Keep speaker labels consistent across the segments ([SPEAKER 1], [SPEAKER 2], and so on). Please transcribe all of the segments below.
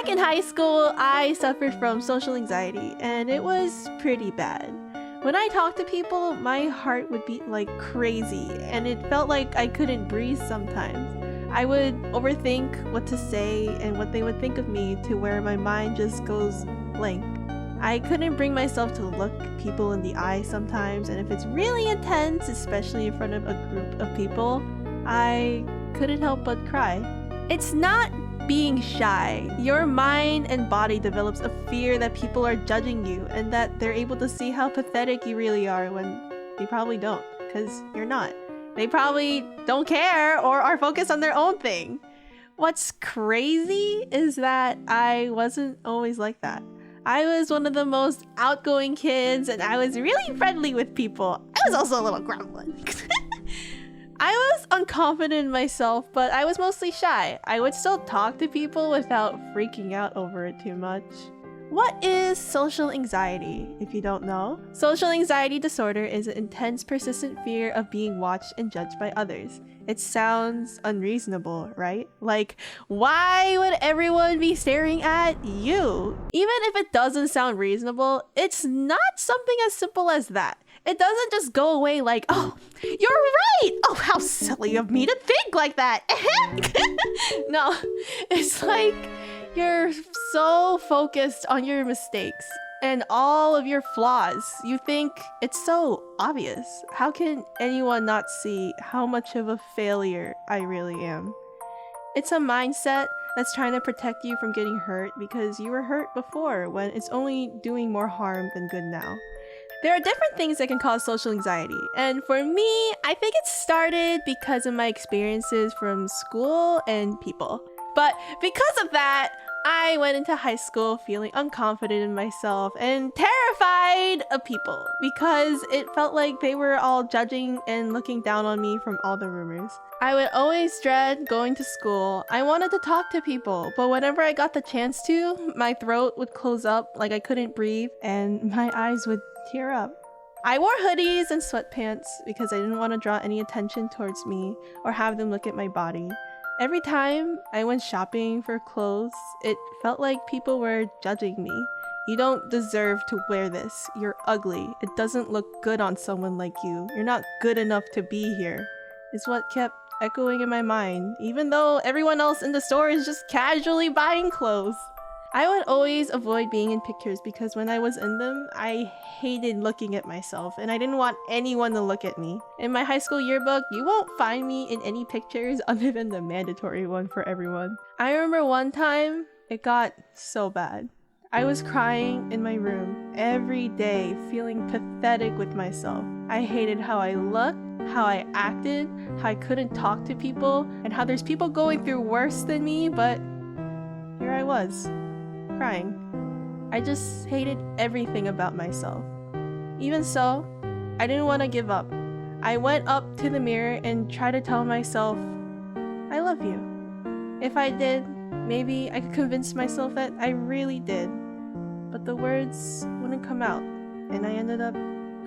[SPEAKER 1] Back in high school, I suffered from social anxiety, and it was pretty bad. When I talked to people, my heart would beat like crazy, and it felt like I couldn't breathe sometimes. I would overthink what to say and what they would think of me to where my mind just goes blank. I couldn't bring myself to look people in the eye sometimes, and if it's really intense, especially in front of a group of people, I couldn't help but cry. It's not being shy. Your mind and body develops a fear that people are judging you and that they're able to see how pathetic you really are when they probably don't, because you're not. They probably don't care or are focused on their own thing. What's crazy is that I wasn't always like that. I was one of the most outgoing kids and I was really friendly with people. I was also a little gremlin. I was unconfident in myself, but I was mostly shy. I would still talk to people without freaking out over it too much. What is social anxiety, if you don't know? Social anxiety disorder is an intense, persistent fear of being watched and judged by others. It sounds unreasonable, right? Like, why would everyone be staring at you? Even if it doesn't sound reasonable, it's not something as simple as that. It doesn't just go away like, oh, you're right! Oh, how silly of me to think like that! No, it's like you're so focused on your mistakes and all of your flaws. You think it's so obvious. How can anyone not see how much of a failure I really am? It's a mindset that's trying to protect you from getting hurt because you were hurt before when it's only doing more harm than good now. There are different things that can cause social anxiety, and for me, I think it started because of my experiences from school and people. But because of that, I went into high school feeling unconfident in myself and terrified of people because it felt like they were all judging and looking down on me from all the rumors. I would always dread going to school. I wanted to talk to people, but whenever I got the chance to, my throat would close up like I couldn't breathe and my eyes would tear up. I wore hoodies and sweatpants because I didn't want to draw any attention towards me or have them look at my body. Every time I went shopping for clothes, it felt like people were judging me. You don't deserve to wear this. You're ugly. It doesn't look good on someone like you. You're not good enough to be here. Is what kept echoing in my mind, even though everyone else in the store is just casually buying clothes. I would always avoid being in pictures because when I was in them, I hated looking at myself and I didn't want anyone to look at me. In my high school yearbook, you won't find me in any pictures other than the mandatory one for everyone. I remember one time, it got so bad. I was crying in my room every day, feeling pathetic with myself. I hated how I looked, how I acted, how I couldn't talk to people, and how there's people going through worse than me, but here I was. Crying. I just hated everything about myself. Even so, I didn't want to give up. I went up to the mirror and tried to tell myself, I love you. If I did, maybe I could convince myself that I really did. But the words wouldn't come out, and I ended up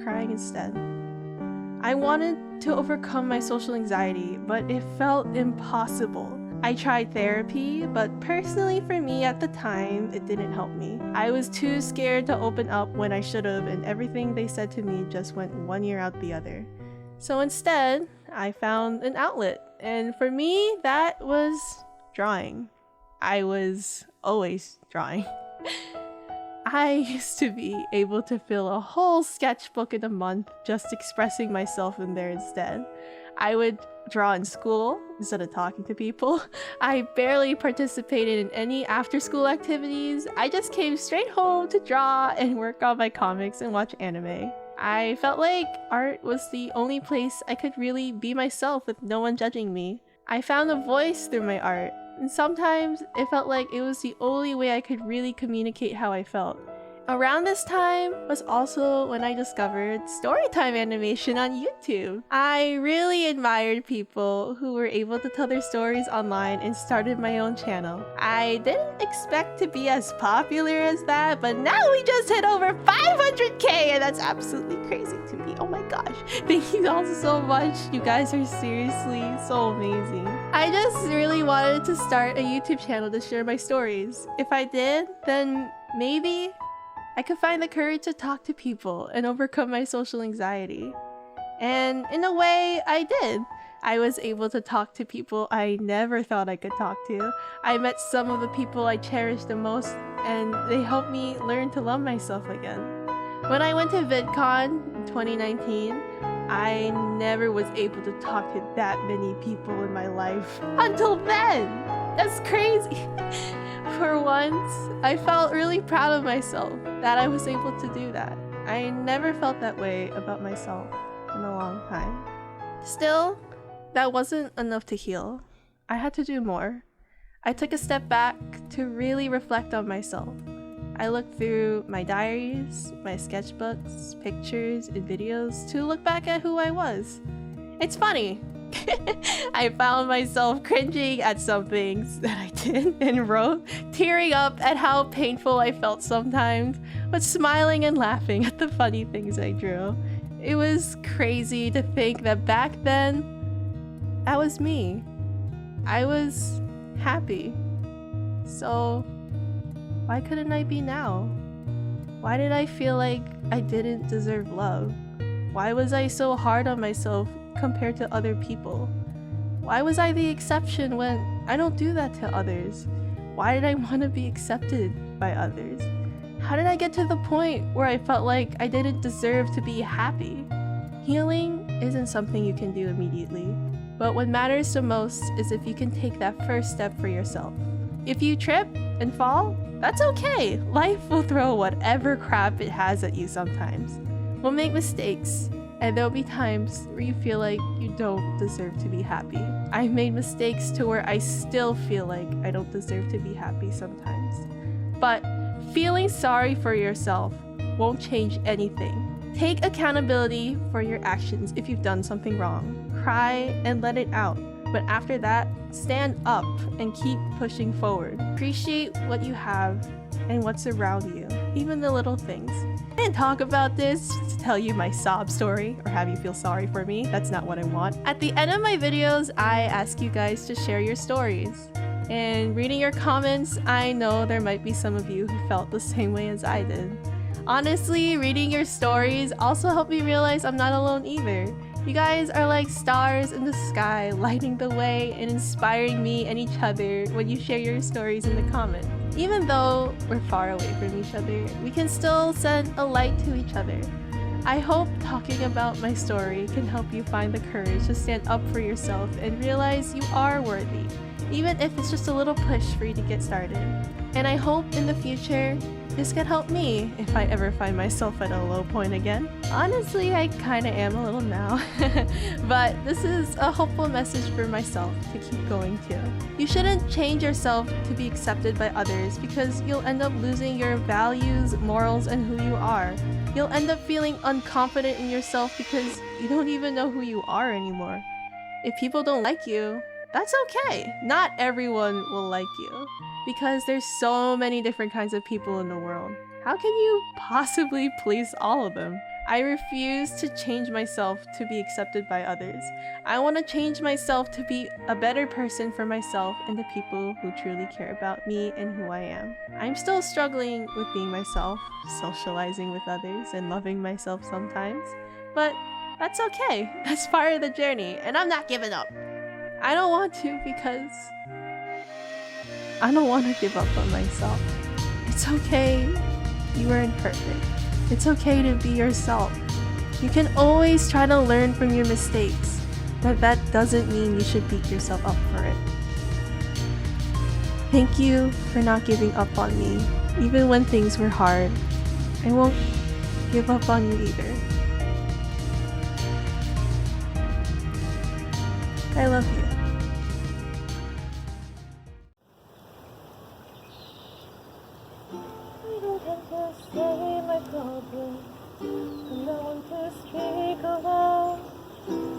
[SPEAKER 1] crying instead. I wanted to overcome my social anxiety, but it felt impossible. I tried therapy, but personally for me at the time, it didn't help me. I was too scared to open up when I should have, and everything they said to me just went one ear out the other. So instead, I found an outlet, and for me, that was drawing. I was always drawing. I used to be able to fill a whole sketchbook in a month just expressing myself in there instead. I would draw in school instead of talking to people. I barely participated in any after-school activities. I just came straight home to draw and work on my comics and watch anime. I felt like art was the only place I could really be myself with no one judging me. I found a voice through my art, and sometimes it felt like it was the only way I could really communicate how I felt. Around this time was also when I discovered storytime animation on YouTube. I really admired people who were able to tell their stories online and started my own channel. I didn't expect to be as popular as that, but now we just hit over 500k and that's absolutely crazy to me. Oh my gosh. Thank you all so much. You guys are seriously so amazing. I just really wanted to start a YouTube channel to share my stories. If I did, then maybe I could find the courage to talk to people and overcome my social anxiety. And in a way, I did. I was able to talk to people I never thought I could talk to. I met some of the people I cherished the most, and they helped me learn to love myself again. When I went to VidCon in 2019, I never was able to talk to that many people in my life until then. That's crazy. For once, I felt really proud of myself that I was able to do that. I never felt that way about myself in a long time. Still, that wasn't enough to heal. I had to do more. I took a step back to really reflect on myself. I looked through my diaries, my sketchbooks, pictures, and videos to look back at who I was. It's funny. I found myself cringing at some things that I did and wrote, tearing up at how painful I felt sometimes, but smiling and laughing at the funny things I drew. It was crazy to think that back then, that was me. I was happy. So, why couldn't I be now? Why did I feel like I didn't deserve love? Why was I so hard on myself compared to other people? Why was I the exception when I don't do that to others? Why did I want to be accepted by others? How did I get to the point where I felt like I didn't deserve to be happy? Healing isn't something you can do immediately, but what matters the most is if you can take that first step for yourself. If you trip and fall, that's okay. Life will throw whatever crap it has at you sometimes. We'll make mistakes, and there'll be times where you feel like you don't deserve to be happy. I've made mistakes to where I still feel like I don't deserve to be happy sometimes. But feeling sorry for yourself won't change anything. Take accountability for your actions if you've done something wrong. Cry and let it out. But after that, stand up and keep pushing forward. Appreciate what you have and what's around you, even the little things. I didn't talk about this to tell you my sob story or have you feel sorry for me. That's not what I want. At the end of my videos, I ask you guys to share your stories. And reading your comments, I know there might be some of you who felt the same way as I did. Honestly, reading your stories also helped me realize I'm not alone either. You guys are like stars in the sky, lighting the way and inspiring me and each other when you share your stories in the comments. Even though we're far away from each other, we can still send a light to each other. I hope talking about my story can help you find the courage to stand up for yourself and realize you are worthy, even if it's just a little push for you to get started. And I hope in the future, this can help me if I ever find myself at a low point again. Honestly, I kinda am a little now. But this is a hopeful message for myself to keep going too. You shouldn't change yourself to be accepted by others because you'll end up losing your values, morals, and who you are. You'll end up feeling unconfident in yourself because you don't even know who you are anymore. If people don't like you, that's okay. Not everyone will like you. Because there's so many different kinds of people in the world. How can you possibly please all of them? I refuse to change myself to be accepted by others. I want to change myself to be a better person for myself and the people who truly care about me and who I am. I'm still struggling with being myself, socializing with others, and loving myself sometimes. But that's okay. That's part of the journey, and I'm not giving up. I don't want to because I don't want to give up on myself. It's okay. You are imperfect. It's okay to be yourself. You can always try to learn from your mistakes, but that doesn't mean you should beat yourself up for it. Thank you for not giving up on me, even when things were hard. I won't give up on you either. I love you. I don't have
[SPEAKER 2] to say my problem, but no one to speak about.